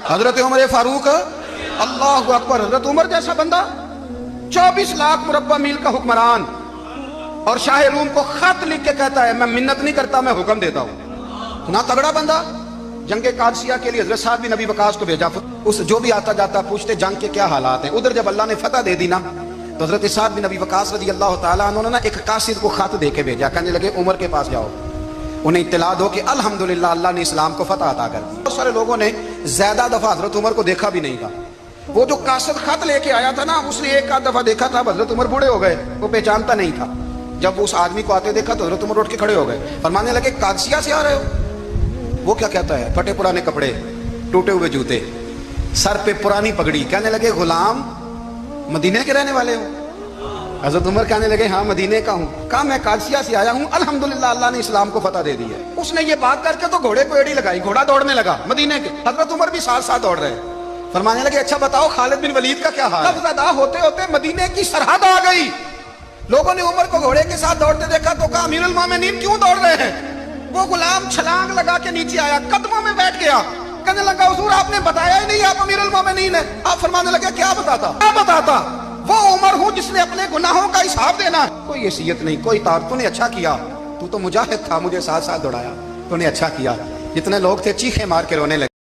حضرت عمر فاروق اللہ اکبر، حضرت عمر جیسا بندہ 24 لاکھ مربع میل کا حکمران اور شاہ روم کو خط لکھ کے کہتا ہے میں منت نہیں کرتا، میں حکم دیتا ہوں۔ اتنا تگڑا بندہ جنگ قادسیہ کے لیے حضرت سعد بن ابی وقاص کو بھیجا، اس جو بھی آتا جاتا پوچھتے جنگ کے کیا حالات ہیں۔ ادھر جب اللہ نے فتح دے دی نا تو حضرت سعد بن ابی وقاص رضی اللہ تعالیٰ عنہ نے ایک قاصد کو خط دے کے بھیجا، کہنے لگے عمر کے پاس جاؤ، انہیں اطلاع دو کہ الحمدللہ اللہ نے اسلام کو فتح عطا کر دی۔ بہت سارے لوگوں نے زیادہ دفعہ حضرت عمر کو دیکھا بھی نہیں تھا۔ وہ جو قاصد خط لے کے آیا تھا نا، اس نے ایک آدھ دفعہ دیکھا تھا، حضرت عمر بوڑھے ہو گئے، وہ پہچانتا نہیں تھا۔ جب اس آدمی کو آتے دیکھا تو حضرت عمر اٹھ کے کھڑے ہو گئے، فرمانے لگے قادسیہ سے آ رہے ہو؟ وہ کیا کہتا ہے؟ پھٹے پرانے کپڑے، ٹوٹے ہوئے جوتے، سر پہ پرانی پگڑی، کہنے لگے غلام مدینے کے رہنے والے ہو؟ حضرت عمر کہنے لگے ہاں مدینے کا ہوں۔ کہا میں قادسیہ سے آیا ہوں، الحمدللہ اللہ نے اسلام کو فتح دے دی ہے۔ اس نے یہ بات کر کے تو گھوڑے کو ایڑی لگائی، گھوڑا دوڑنے لگا مدینے کے، حضرت عمر بھی ساتھ ساتھ دوڑ رہے۔ فرمانے لگے اچھا بتاؤ خالد بن ولید کا کیا حال ہے؟ لفظ ادا ہوتے ہوتے مدینے کی سرحد آ گئی۔ لوگوں نے عمر کو گھوڑے کے ساتھ دوڑتے دیکھا تو کہا امیر المومنین کیوں دوڑ رہے ہیں؟ وہ غلام چھلانگ لگا کے نیچے آیا، قدموں میں بیٹھ گیا، کہنے لگا حضور آپ نے بتایا ہی نہیں آپ امیر المومنین ہیں۔ آپ فرمانے لگے کیا بتاتا؟ وہ عمر ہوں جس نے اپنے گناہوں کا حساب دینا ہے۔ کوئی حیثیت نہیں، کوئی تار، تو نے اچھا کیا، تو مجاہد تھا، مجھے ساتھ ساتھ دوڑایا، تو نے اچھا کیا۔ جتنے لوگ تھے چیخے مار کے رونے لگے۔